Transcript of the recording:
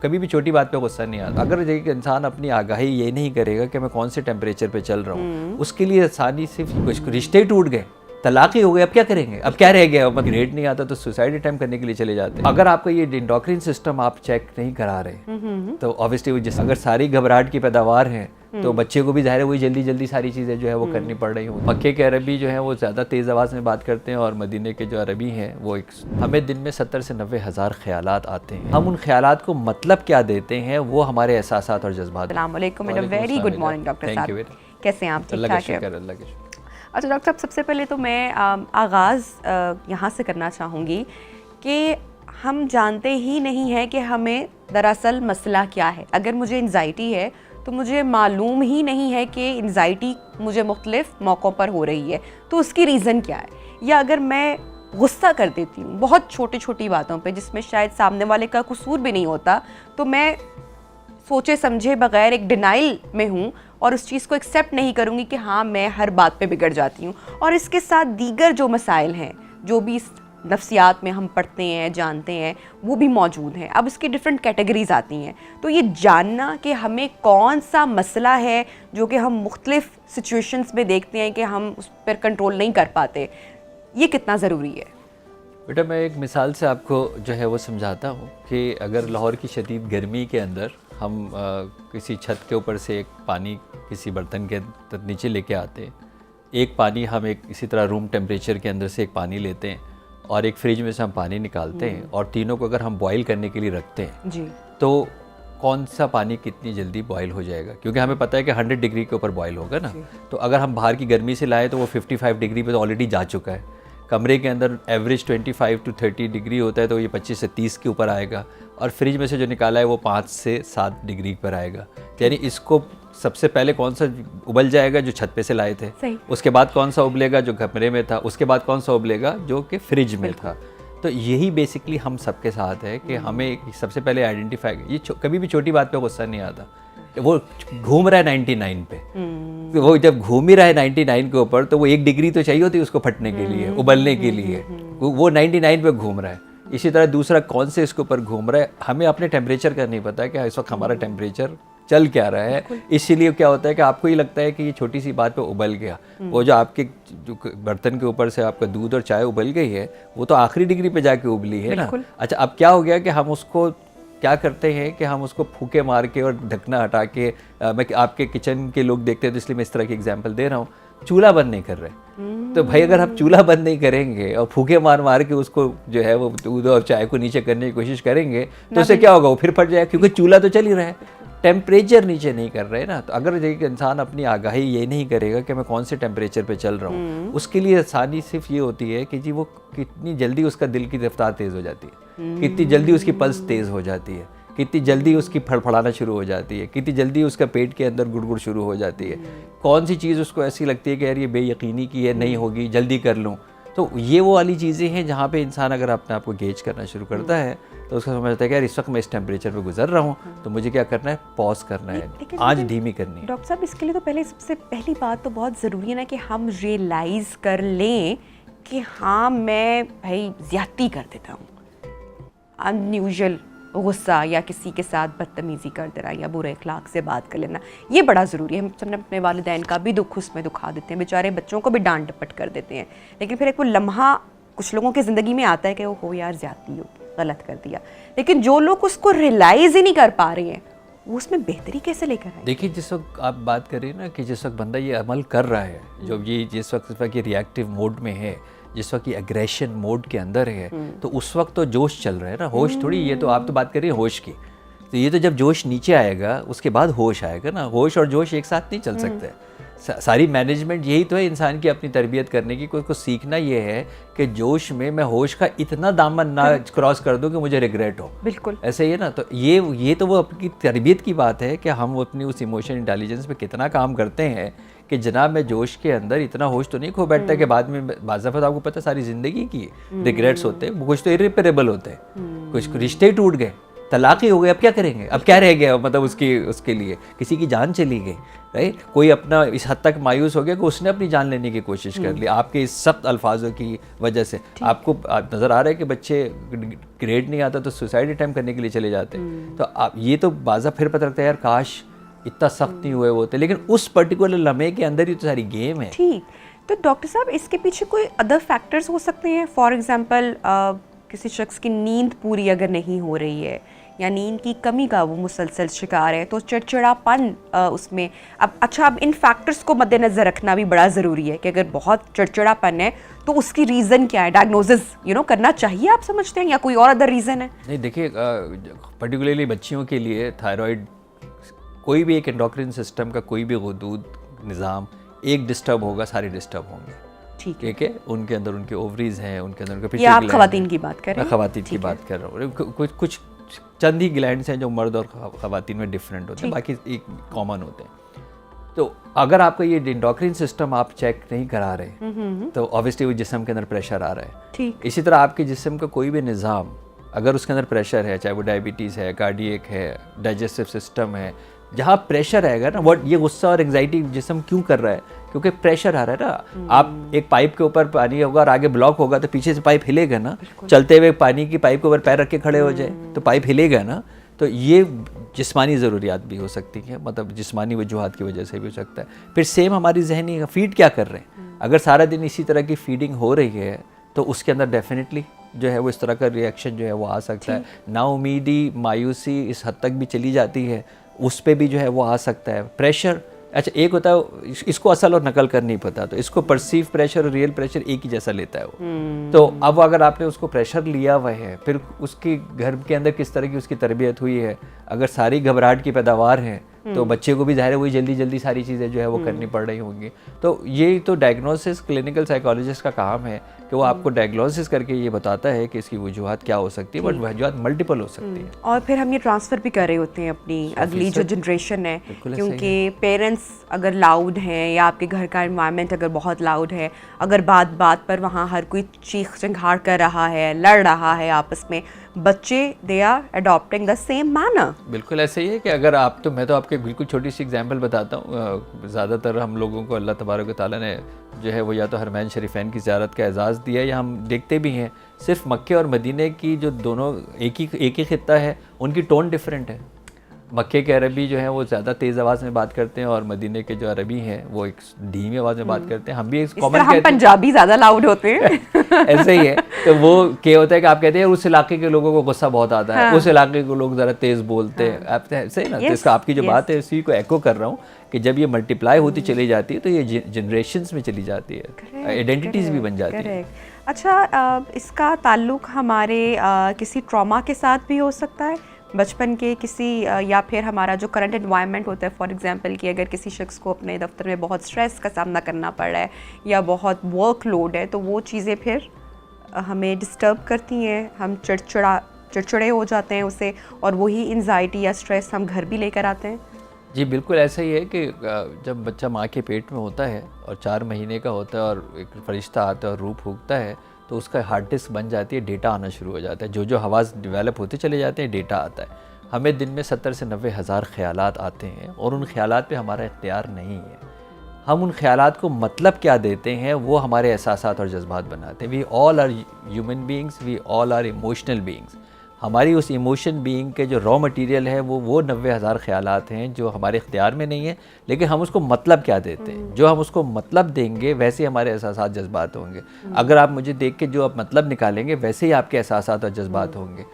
कभी भी छोटी बात पे गुस्सा नहीं आता। अगर एक इंसान अपनी आगाही ये नहीं करेगा कि मैं कौन से टेम्परेचर पे चल रहा हूँ, उसके लिए आसानी से कुछ रिश्ते टूट गए, तलाक ही हो गए, अब क्या करेंगे, अब क्या रह गया, अब ग्रेड नहीं आता तो सुसाइड अटेम्प्ट करने के लिए चले जाते हैं। अगर आपका ये एंडोक्राइन सिस्टम आप चेक नहीं करा रहे तो ऑब्वियसली अगर सारी घबराहट की पैदावार है तो बच्चे को भी जाहिर है वही जल्दी जल्दी सारी चीज़ें जो है वो करनी पड़ रही हूँ। मक्के के अरबी जो है वो ज़्यादा तेज़ आवाज़ में बात करते हैं और मदीने के जो अरबी हैं वो हमें दिन में 70 से 90 हज़ार ख्यालात आते हैं। हम उन ख्यालात को मतलब क्या देते हैं वो हमारे एहसासात और जज्बात। अस्सलाम वालेकुम, वेरी गुड मॉर्निंग डॉक्टर साहब, कैसे हैं आप? ठीक ठाक है? अच्छा डॉक्टर साहब, सबसे पहले तो मैं आगाज़ यहाँ से करना चाहूँगी कि हम जानते ही नहीं हैं कि हमें दरअसल मसला क्या है। अगर मुझे एंजाइटी है तो मुझे मालूम ही नहीं है कि एंजाइटी मुझे मुख्तलिफ मौक़ों पर हो रही है, तो उसकी रीज़न क्या है। या अगर मैं गुस्सा कर देती हूँ बहुत छोटी छोटी बातों पे जिसमें शायद सामने वाले का कसूर भी नहीं होता, तो मैं सोचे समझे बगैर एक डिनाइल में हूँ और उस चीज़ को एक्सेप्ट नहीं करूँगी कि हाँ मैं हर बात पे बिगड़ जाती हूँ। और इसके साथ दीगर जो मसाइल हैं जो भी नफ्सियात में हम पढ़ते हैं जानते हैं वो भी मौजूद हैं। अब इसकी डिफरेंट कैटेगरीज आती हैं, तो ये जानना कि हमें कौन सा मसला है जो कि हम मुख्तलिफ सिचुएशंस में देखते हैं कि हम उस पर कंट्रोल नहीं कर पाते, ये कितना ज़रूरी है। बेटा मैं एक मिसाल से आपको जो है वो समझाता हूँ कि अगर लाहौर की शदीद गर्मी के अंदर हम किसी छत के ऊपर से एक पानी किसी बर्तन के नीचे लेके आते हैं, एक पानी हम एक इसी तरह रूम टेम्परेचर के अंदर से एक पानी लेते हैं और एक फ्रिज में से हम पानी निकालते हैं और तीनों को अगर हम बॉईल करने के लिए रखते हैं जी, तो कौन सा पानी कितनी जल्दी बॉईल हो जाएगा, क्योंकि हमें पता है कि 100 डिग्री के ऊपर बॉईल होगा ना। तो अगर हम बाहर की गर्मी से लाएँ तो वो 55 डिग्री पे तो ऑलरेडी जा चुका है। कमरे के अंदर एवरेज 25 to 30 डिग्री होता है तो ये 25 से 30 के ऊपर आएगा और फ्रिज में से जो निकाला है वो 5 से 7 डिग्री पर आएगा। यानी इसको सबसे पहले कौन सा उबल जाएगा जो छत पे से लाए थे, उसके बाद कौन सा उबलेगा जो कमरे में था, उसके बाद कौन सा उबलेगा जो कि फ्रिज में था। तो यही बेसिकली हम सबके साथ है कि हमें सबसे पहले आइडेंटिफाई, ये कभी भी छोटी बात पे गुस्सा नहीं आता। वो घूम रहा है 99 पे, तो वो जब घूम ही रहा है 99 के ऊपर तो वो 1 डिग्री तो चाहिए होती है उसको फटने के लिए, उबलने के लिए। वो 99 पे घूम रहा है। इसी तरह दूसरा कौन से इसके ऊपर घूम रहा है, हमें अपने टेम्परेचर का नहीं पता कि इस वक्त हमारा टेम्परेचर चल क्या रहा है। इसीलिए क्या होता है कि आपको ही लगता है कि ये छोटी सी बात पे उबल गया, वो जो आपके जो बर्तन के ऊपर से आपका दूध और चाय उबल गई है वो तो आखिरी डिग्री पे जाके उबली है ना। अच्छा, अब क्या हो गया कि हम उसको क्या करते हैं कि हम उसको फूके मार के और ढकना हटा के, मैं आपके किचन के लोग देखते हैं तो इसलिए मैं इस तरह की एग्जांपल दे रहा हूँ, चूल्हा बंद नहीं कर रहे। तो भाई अगर आप चूल्हा बंद नहीं करेंगे और फूके मार मार के उसको जो है वो दूध और चाय को नीचे करने की कोशिश करेंगे तो उससे क्या होगा, वो फिर फट जाएगा, क्योंकि चूल्हा तो चल ही रहा है, टेम्परेचर नीचे नहीं कर रहे ना। तो अगर एक इंसान अपनी आगाही ये नहीं करेगा कि मैं कौन से टेम्परेचर पे चल रहा हूँ, उसके लिए आसानी सिर्फ ये होती है कि जी वो कितनी जल्दी उसका दिल की रफ्तार तेज़ हो जाती है, कितनी जल्दी उसकी पल्स तेज़ हो जाती है, कितनी जल्दी उसकी फड़फड़ाना शुरू हो जाती है, कितनी जल्दी उसका पेट के अंदर गुड़गुड़ शुरू हो जाती है, कौन सी चीज़ उसको ऐसी लगती है कि यार ये बेयकीनी की है, नहीं होगी, जल्दी कर लूँ। तो ये वो वाली चीज़ें हैं जहाँ पे इंसान अगर अपने आप को गेज करना शुरू करता है तो उसका समझता है कि यार इस वक्त मैं इस टेम्परेचर पे गुजर रहा हूँ तो मुझे क्या करना है, पॉज करना है, आज धीमी करनी है। डॉक्टर साहब, इसके लिए तो पहले सबसे पहली बात तो बहुत ज़रूरी है ना कि हम रियलाइज़ कर लें कि हाँ मैं भाई ज़्यादती कर देता हूँ, अनयूजुअल गुस्सा या किसी के साथ बदतमीज़ी कर देना या बुरे अखलाक से बात कर लेना, ये बड़ा ज़रूरी है। हम सबने अपने वालिदैन का भी दुख उसमें दुखा देते हैं, बेचारे बच्चों को भी डांट डपट कर देते हैं, लेकिन फिर एक वो लम्हा कुछ लोगों की ज़िंदगी में आता है कि वो हो यार ज़्यादती हो, गलत कर दिया। लेकिन जो लोग उसको रियलाइज़ ही नहीं कर पा रहे हैं वो उसमें बेहतरी कैसे लेकर आए? देखिए, जिस वक्त आप बात करें ना कि जिस वक्त बंदा ये अमल कर रहा है, जो ये जिस वक्त ये रिएक्टिव मोड में है, जिस वक्त ये एग्रेशन मोड के अंदर है, तो उस वक्त तो जोश चल रहा है ना, होश थोड़ी। ये तो आप तो बात कर रही हैं होश की, तो ये तो जब जोश नीचे आएगा उसके बाद होश आएगा ना। होश और जोश एक साथ नहीं चल सकते। सारी मैनेजमेंट यही तो है इंसान की अपनी तरबियत करने की, को सीखना ये है कि जोश में मैं होश का इतना दामन ना क्रॉस कर दूं कि मुझे रिग्रेट हो। बिल्कुल ऐसे ही है ना। तो ये तो वो अपनी तरबियत की बात है कि हम अपनी उस इमोशन इंटेलिजेंस पे कितना काम करते हैं कि जनाब मैं जोश के अंदर इतना होश तो नहीं खो बैठता कि बाद में बाज़ाफ़त आपको पता सारी ज़िंदगी की रिग्रेट्स होते हैं, कुछ तो इरिपेरेबल होते हैं, कुछ रिश्ते टूट गए, तलाक ही हो गई, अब क्या करेंगे, अब क्या रह गया, मतलब उसके लिए किसी की जान चली गई, राइट। कोई अपना इस हद तक मायूस हो गया कि उसने अपनी जान लेने की कोशिश कर ली आपके इस सख्त अल्फाजों की वजह से। आपको नज़र आ रहा है कि बच्चे ग्रेड नहीं आता तो सुसाइड अटैम्प्ट करने के लिए चले जाते हैं। तो आप ये तो बाज़ा फिर पता लगता है यार काश इतना सख्त नहीं हुए होते, लेकिन उस पर्टिकुलर लम्हे के अंदर ही तो सारी गेम है। ठीक, तो डॉक्टर साहब इसके पीछे कोई अदर फैक्टर्स हो सकते हैं? फॉर एग्जांपल किसी शख्स की नींद पूरी अगर नहीं हो रही है या नींद की कमी का वो मुसलसल शिकार है तो चिड़चिड़ापन उसमें, अब इन फैक्टर्स को मद्देनज़र रखना भी बड़ा ज़रूरी है कि अगर बहुत चिड़चिड़ापन है तो उसकी रीज़न क्या है, डायग्नोसिस करना चाहिए, आप समझते हैं, या कोई और अदर रीज़न है? नहीं, देखिए पर्टिकुलरली बच्चियों के लिए थायराइड, कोई भी एक एंडोक्रिन सिस्टम का कोई भी गुदूद निज़ाम एक डिस्टर्ब होगा, सारे डिस्टर्ब होंगे। ठीक है, उनके अंदर उनके ओवरीज हैं, उनके अंदर उनके आप खवातीन की बात कर रहे हैं? खवातीन की बात कर रहा हूँ। कुछ चंद ही ग्लैंड्स हैं जो मर्द और खवातीन में डिफरेंट होते हैं, बाकी एक कॉमन होते हैं। तो अगर आपका ये एंडोक्रिन सिस्टम आप चेक नहीं करा रहे तो ऑब्वियसली वो जिस्म के अंदर प्रेशर आ रहा है। ठीक, इसी तरह आपके जिस्म का कोई भी निज़ाम अगर उसके अंदर प्रेशर है, चाहे वो डायबिटीज़ है, कार्डियक है, डाइजेस्टिव सिस्टम है, जहाँ प्रेशर आएगा ना, ये गुस्सा और एंग्जाइटी जिस्म क्यों कर रहा है, क्योंकि प्रेशर आ रहा है ना। आप एक पाइप के ऊपर पानी होगा और आगे ब्लॉक होगा तो पीछे से पाइप हिलेगा ना, चलते हुए पानी की पाइप के ऊपर पैर रख के खड़े हो जाए तो पाइप हिलेगा ना। तो ये जिस्मानी ज़रूरियात भी हो सकती हैं, मतलब जिस्मानी वजूहात की वजह से भी हो सकता है। फिर सेम हमारी जहनी फीड क्या कर रहे हैं, अगर सारा दिन इसी तरह की फीडिंग हो रही है तो उसके अंदर डेफिनेटली जो है वो इस तरह का रिएक्शन जो है वो आ सकता है। नाउमीदी, मायूसी इस हद तक भी चली जाती है, उस पे भी जो है वो आ सकता है। प्रेशर, अच्छा एक होता है इसको असल और नकल कर नहीं पता, तो इसको परसीव प्रेशर और रियल प्रेशर एक ही जैसा लेता है वो। तो अब अगर आपने उसको प्रेशर लिया हुआ है, फिर उसकी घर के अंदर किस तरह की उसकी तरबियत हुई है, अगर सारी घबराहट की पैदावार है तो बच्चे को भी ज़ाहिर है वही जल्दी जल्दी सारी चीज़ें जो है वो करनी पड़ रही होंगी। तो ये तो डायग्नोसिस क्लिनिकल साइकोलॉजिस्ट का काम है कि वो आपको डायग्नोसिस करके ये बताता है कि इसकी वजूहात क्या हो सकती है, बट वजूहात मल्टीपल हो सकती है। और फिर हम ये ट्रांसफ़र भी कर रहे होते हैं अपनी अगली जो जनरेशन है, क्योंकि पेरेंट्स अगर लाउड हैं या आपके घर का एनवायरनमेंट अगर बहुत लाउड है, अगर बात बात पर वहाँ हर कोई चीख चिंगाड़ कर रहा है, लड़ रहा है आपस में, बच्चे they are adopting the same manner. बिल्कुल ऐसे ही है कि अगर आप मैं तो आपके बिल्कुल छोटी सी एग्जांपल बताता हूँ। ज़्यादातर हम लोगों को अल्लाह तबारक व तआला ने जो है वो या तो हरमैन शरीफैन की ज़ियारत का एजाज़ दिया, या हम देखते भी हैं सिर्फ मक्के और मदीने की जो दोनों एक ही खित्ता है, उनकी टोन डिफरेंट है। मक्के के अरबी जो हैं वो ज़्यादा तेज़ आवाज़ में बात करते हैं और मदीने के जो अरबी हैं वो एक धीमी आवाज़ में बात करते हैं। हम भी एक कॉमन हम पंजाबी ज़्यादा लाउड होते हैं ऐसे ही है। तो वो क्या होता है कि आप कहते हैं उस इलाके के लोगों को गुस्सा बहुत आता है, उस इलाके के लोग ज़रा तेज़ बोलते हैं, आप सही ना। तो इसका आपकी जो बात है इसी को एको कर रहा हूँ कि जब ये मल्टीप्लाई होती चली जाती है तो ये जनरेशंस में चली जाती है, आइडेंटिटीज़ भी बन जाती है। अच्छा, इसका ताल्लुक हमारे किसी ट्रॉमा के साथ भी हो सकता है, बचपन के किसी, या फिर हमारा जो करंट एनवायरनमेंट होता है, फॉर एग्जांपल कि अगर किसी शख्स को अपने दफ्तर में बहुत स्ट्रेस का सामना करना पड़ रहा है या बहुत वर्कलोड है तो वो चीज़ें फिर हमें डिस्टर्ब करती हैं, हम चिड़चिड़े हो जाते हैं उसे, और वही एंजाइटी या स्ट्रेस हम घर भी लेकर आते हैं। जी बिल्कुल ऐसा ही है कि जब बच्चा माँ के पेट में होता है और 4 महीने का होता है और एक फरिश्ता आता है और रूह फूंकता है तो उसका हार्ड डिस्क बन जाती है, डेटा आना शुरू हो जाता है, जो हवास डेवलप होते चले जाते हैं डेटा आता है। हमें दिन में 70 से 90 हज़ार ख्यालात आते हैं और उन ख्यालात पे हमारा इख्तियार नहीं है। हम उन ख्यालात को मतलब क्या देते हैं वो हमारे एहसासात और जज्बात बनाते हैं। We all are human beings, we all are emotional beings. हमारी उस इमोशन बीइंग के जो रॉ मटेरियल है वो 90 हज़ार ख्यालात हैं जो हमारे इख्तियार में नहीं है, लेकिन हम उसको मतलब क्या देते हैं। जो हम उसको मतलब देंगे वैसे हमारे एहसासात जज्बात होंगे। अगर आप मुझे देख के जो आप मतलब निकालेंगे वैसे ही आपके एहसासात और जज्बात होंगे।